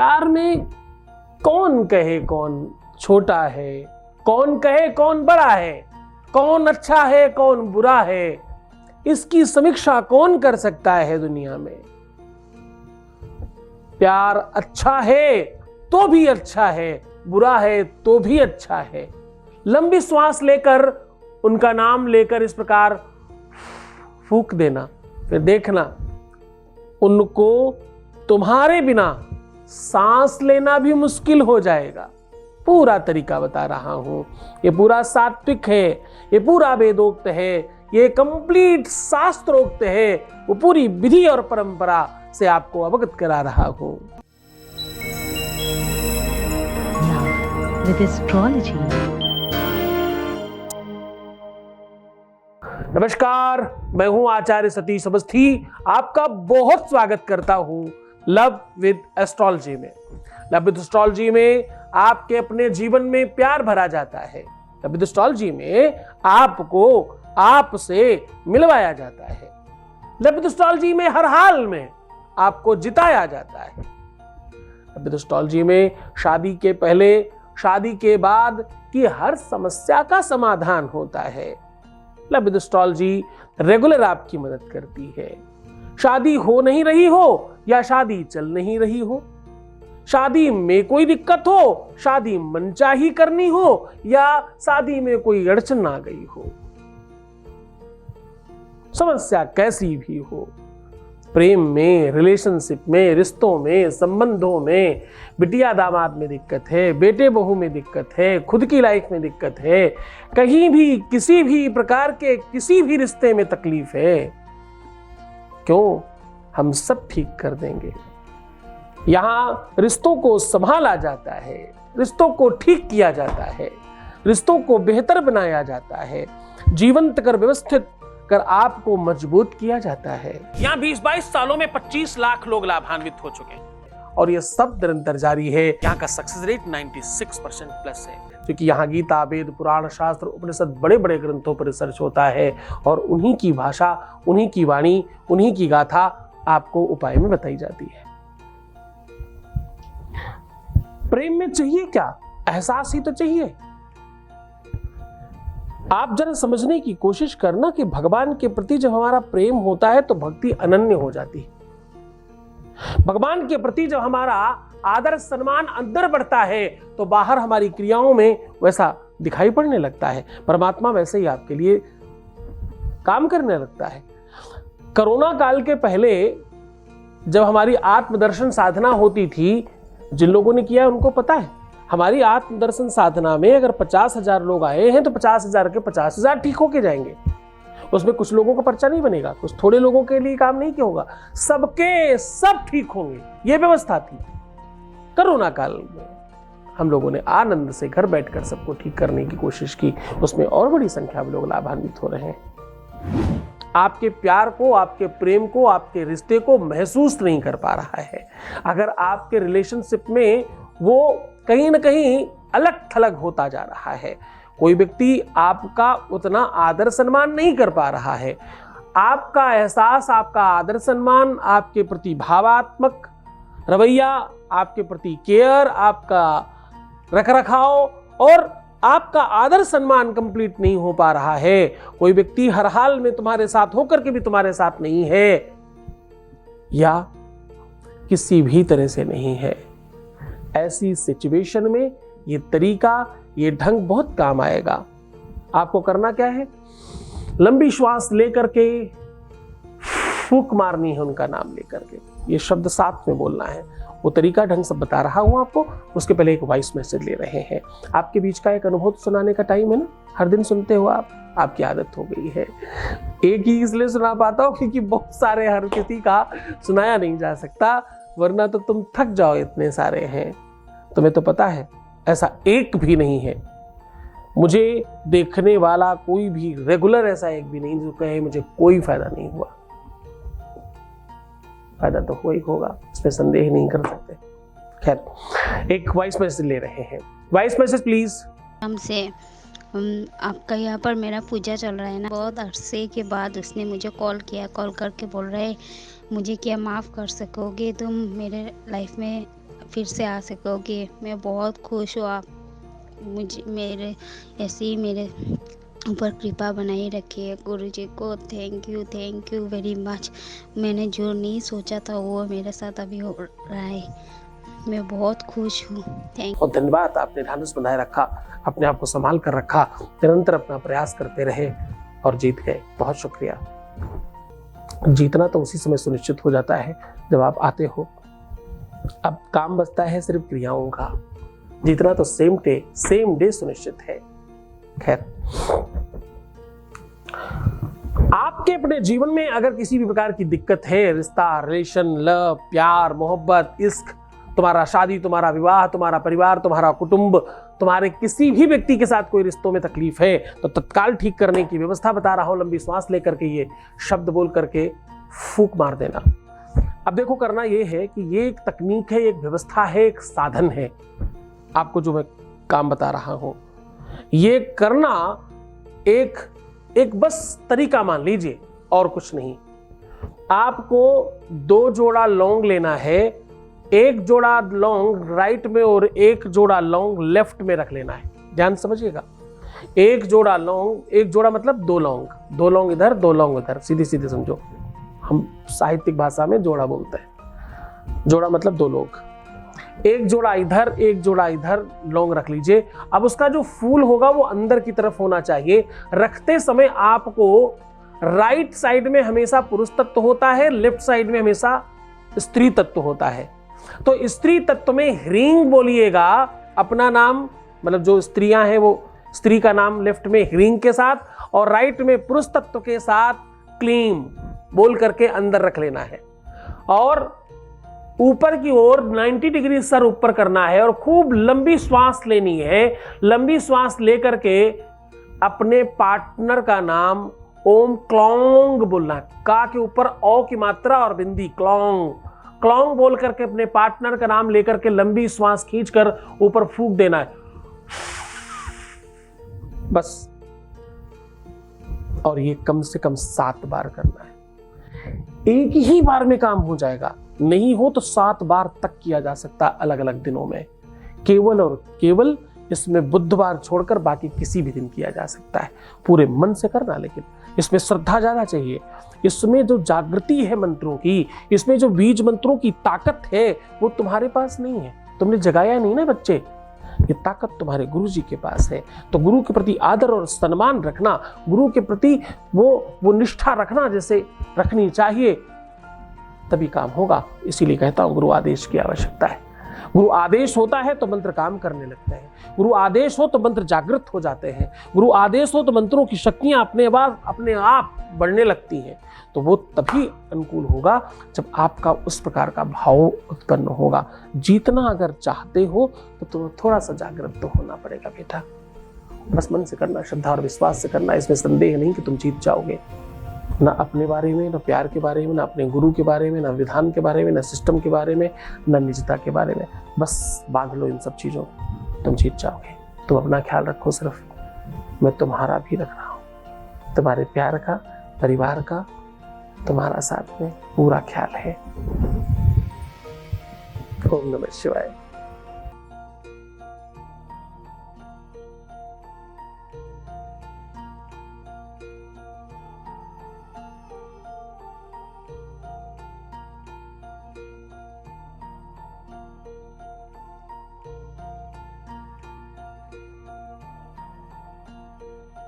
प्यार में कौन कहे कौन छोटा है, कौन कहे कौन बड़ा है, कौन अच्छा है कौन बुरा है, इसकी समीक्षा कौन कर सकता है दुनिया में। प्यार अच्छा है तो भी अच्छा है, बुरा है तो भी अच्छा है। लंबी श्वास लेकर उनका नाम लेकर इस प्रकार फूंक देना, फिर देखना उनको तुम्हारे बिना सांस लेना भी मुश्किल हो जाएगा। पूरा तरीका बता रहा हूं, ये पूरा सात्विक है, ये पूरा वेदोक्त है, ये कंप्लीट शास्त्रोक्त है, वो पूरी विधि और परंपरा से आपको अवगत करा रहा हूं। With astrology. नमस्कार, मैं हूं आचार्य सतीश अवस्थी, आपका बहुत स्वागत करता हूं लव विद एस्ट्रोलॉजी में। लव विद एस्ट्रोलॉजी में आपके अपने जीवन में प्यार भरा जाता है। लव विद एस्ट्रोलॉजी में आपको आपसे मिलवाया जाता है। लव विद एस्ट्रोलॉजी में हर हाल में आपको जिताया जाता है। लव विद एस्ट्रोलॉजी में शादी के पहले, शादी के बाद की हर समस्या का समाधान होता है। लव विद एस्ट्रोलॉजी रेगुलर आपकी मदद करती है। शादी हो नहीं रही हो या शादी चल नहीं रही हो, शादी में कोई दिक्कत हो, शादी मनचाही करनी हो या शादी में कोई अड़चन आ गई हो, समस्या कैसी भी हो, प्रेम में, रिलेशनशिप में, रिश्तों में, संबंधों में, बिटिया दामाद में दिक्कत है, बेटे बहू में दिक्कत है, खुद की लाइफ में दिक्कत है, कहीं भी किसी भी प्रकार के किसी भी रिश्ते में तकलीफ है, क्यों, हम सब ठीक कर देंगे। यहां रिश्तों को संभाला जाता है, रिश्तों को ठीक किया जाता है, रिश्तों को बेहतर बनाया जाता है, जीवंत कर व्यवस्थित कर आपको मजबूत किया जाता है। यहाँ 20-22 सालों में 25 लाख लोग लाभान्वित हो चुके हैं और ये सब निरंतर जारी है। यहाँ का सक्सेस रेट 96% प्लस है, क्योंकि यहाँ गीता, वेद, पुराण, शास्त्र, उपनिषद, बड़े बड़े ग्रंथों पर रिसर्च होता है और उन्हीं की भाषा, उन्हीं की वाणी, उन्हीं की गाथा आपको उपाय में बताई जाती है। प्रेम में चाहिए क्या? एहसास ही तो चाहिए। आप जरा समझने की कोशिश करना कि भगवान के प्रति जब हमारा प्रेम होता है तो भक्ति अनन्य हो जाती है। भगवान के प्रति जब हमारा आदर सम्मान अंदर बढ़ता है तो बाहर हमारी क्रियाओं में वैसा दिखाई पड़ने लगता है। परमात्मा वैसे ही आपके लिए काम करने लगता है। कोरोना काल के पहले जब हमारी आत्मदर्शन साधना होती थी, जिन लोगों ने किया उनको पता है, हमारी आत्मदर्शन साधना में अगर 50,000 लोग आए हैं तो 50,000 के 50,000 ठीक होके जाएंगे। उसमें कुछ लोगों का पर्चा नहीं बनेगा, कुछ थोड़े लोगों के लिए काम नहीं किया होगा, सबके सब ठीक होंगे, ये व्यवस्था थी। कोरोना काल में हम लोगों ने आनंद से घर बैठकर सबको ठीक करने की कोशिश की, उसमें और बड़ी संख्या में लोग लाभान्वित हो रहे हैं। आपके प्यार को, आपके प्रेम को, आपके रिश्ते को महसूस नहीं कर पा रहा है। अगर आपके रिलेशनशिप में वो कहीं ना कहीं अलग थलग होता जा रहा है, कोई व्यक्ति आपका उतना आदर सम्मान नहीं कर पा रहा है, आपका एहसास, आपका आदर सम्मान, आपके प्रति भावात्मक रवैया, आपके प्रति केयर, आपका रखरखाव और आपका आदर सम्मान कंप्लीट नहीं हो पा रहा है, कोई व्यक्ति हर हाल में तुम्हारे साथ होकर के भी तुम्हारे साथ नहीं है या किसी भी तरह से नहीं है, ऐसी सिचुएशन में ये तरीका, ये ढंग बहुत काम आएगा। आपको करना क्या है? लंबी श्वास लेकर के फूंक मारनी है, उनका नाम लेकर के ये शब्द साथ में बोलना है। वो तरीका ढंग सब बता रहा हूं आपको, उसके पहले एक वॉइस मैसेज ले रहे हैं। आपके बीच का एक अनुभव सुनाने का टाइम है ना, हर दिन सुनते हो आप, आपकी आदत हो गई है। एक ही इसलिए सुना पाता हूं क्योंकि बहुत सारे हर किसी का सुनाया नहीं जा सकता, वरना तो तुम थक जाओ, इतने सारे हैं। तुम्हें तो पता है ऐसा एक भी नहीं है, मुझे देखने वाला कोई भी रेगुलर ऐसा एक भी नहीं जो कहे मुझे कोई फायदा नहीं हुआ। फायदा तो हुआ ही होगा, इसमें संदेह नहीं कर सकते। खैर, एक वॉइस मैसेज ले रहे हैं। Voice message please. हमसे आपका यहाँ पर मेरा पूजा चल रहा है ना, बहुत अरसे के बाद उसने मुझे कॉल किया, कॉल करके बोल रहे मुझे क्या माफ़ कर सकोगे तुम, मेरे लाइफ में फिर से आ सकोगे। मैं बहुत खुश हूँ, आप मुझे मेरे ऐसे ही मेरे ऊपर कृपा बनाई रखिए। गुरुजी को थैंक यू वेरी मच। मैंने जो नहीं सोचा था वो मेरे साथ अभी हो रहा है। मैं बहुत खुश हूँ। बहुत धन्यवाद, आपने ध्यान बनाए रखा, अपने आप को संभाल कर रखा, निरंतर अपना प्रयास करते रहे और जीत गए। बहुत शुक्रिया। जीतना तो उसी समय सुनिश्चित हो जाता है जब आप आते हो। अब काम बचता है सिर्फ क्रियाओं का। जीतना तो सेम डे सुनिश्चित है। खैर, आपके अपने जीवन में अगर किसी भी प्रकार की दिक्कत है, रिश्ता, रिलेशन, लव, प्यार, मोहब्बत, इश्क, तुम्हारा शादी, तुम्हारा विवाह, तुम्हारा परिवार, तुम्हारा कुटुंब, तुम्हारे किसी भी व्यक्ति के साथ कोई रिश्तों में तकलीफ है, तो तत्काल ठीक करने की व्यवस्था बता रहा हूं। लंबी सांस लेकर के ये शब्द बोल करके फूंक मार देना। अब देखो, करना ये है कि ये एक तकनीक है, एक व्यवस्था है, एक साधन है। आपको जो मैं काम बता रहा हूं, ये करना एक बस तरीका मान लीजिए, और कुछ नहीं। आपको 2 जोड़ा लौंग लेना है। 1 जोड़ा लौंग राइट में और 1 जोड़ा लौंग लेफ्ट में रख लेना है। ध्यान समझिएगा। 1 जोड़ा लौंग, 1 जोड़ा मतलब 2 लौंग, 2 लौंग इधर, 2 लौंग इधर, सीधी सीधी समझो। हम साहित्यिक भाषा में जोड़ा बोलते हैं। जोड़ा मतलब 2 लोग। 1 जोड़ा इधर, 1 जोड़ा इधर लौंग रख लीजिए। अब उसका जो फूल होगा वो अंदर की तरफ होना चाहिए। रखते समय आपको राइट साइड में हमेशा पुरुष तत्व होता है, लेफ्ट साइड में हमेशा स्त्री तत्व होता है। तो स्त्री तत्व में ह्रीं बोलिएगा अपना नाम, मतलब जो स्त्रियां हैं वो स्त्री का नाम लेफ्ट में ह्रीं के साथ, और राइट में पुरुष तत्व के साथ क्लीम बोल करके अंदर रख लेना है। और ऊपर की ओर 90 डिग्री सर ऊपर करना है और खूब लंबी श्वास लेनी है। लंबी श्वास लेकर के अपने पार्टनर का नाम ओम क्लौंग बोलना है। का के ऊपर ओ की मात्रा और बिंदी, क्लौंग। क्लौंग बोल करके अपने पार्टनर का नाम लेकर के लंबी श्वास खींचकर ऊपर फूंक देना है, बस। और ये कम से कम 7 बार करना है। एक ही बार में काम हो जाएगा, नहीं हो तो 7 बार तक किया जा सकता है, अलग अलग दिनों में। केवल और केवल इसमें बुधवार छोड़कर बाकी किसी भी दिन किया जा सकता है। पूरे मन से करना, लेकिन इसमें श्रद्धा ज्यादा चाहिए। इसमें जो जागृति है मंत्रों की, इसमें जो बीज मंत्रों की ताकत है, वो तुम्हारे पास नहीं है। तुमने जगाया नहीं ना बच्चे, ये ताकत तुम्हारे गुरु जी के पास है। तो गुरु के प्रति आदर और सम्मान रखना, गुरु के प्रति वो निष्ठा रखना जैसे रखनी चाहिए, तभी काम होगा। इसीलिए कहता हूं, गुरु आदेश की आवश्यकता है। गुरु आदेश होता है तो मंत्र काम करने लगते हैं। गुरु आदेश हो तो मंत्र जागृत हो जाते हैं। गुरु आदेश हो तो मंत्रों की शक्तियां अपने आप बढ़ने लगती हैं। तो वो तभी अनुकूल होगा जब आपका उस प्रकार का भाव उत्पन्न होगा। जीतना अगर चाहते हो तो थोड़ा सा जागृत तो होना पड़ेगा बेटा। बस मन से करना, श्रद्धा और विश्वास से करना। इसमें संदेह नहीं कि तुम जीत जाओगे। ना अपने बारे में, ना प्यार के बारे में, ना अपने गुरु के बारे में, ना विधान के बारे में, ना सिस्टम के बारे में, ना निजता के बारे में। बस बांध लो इन सब चीज़ों, तुम जीत जाओगे। तुम अपना ख्याल रखो, सिर्फ मैं तुम्हारा भी रख रहा हूँ। तुम्हारे प्यार का, परिवार का, तुम्हारा साथ में पूरा ख्याल है। ओम नमः शिवाय।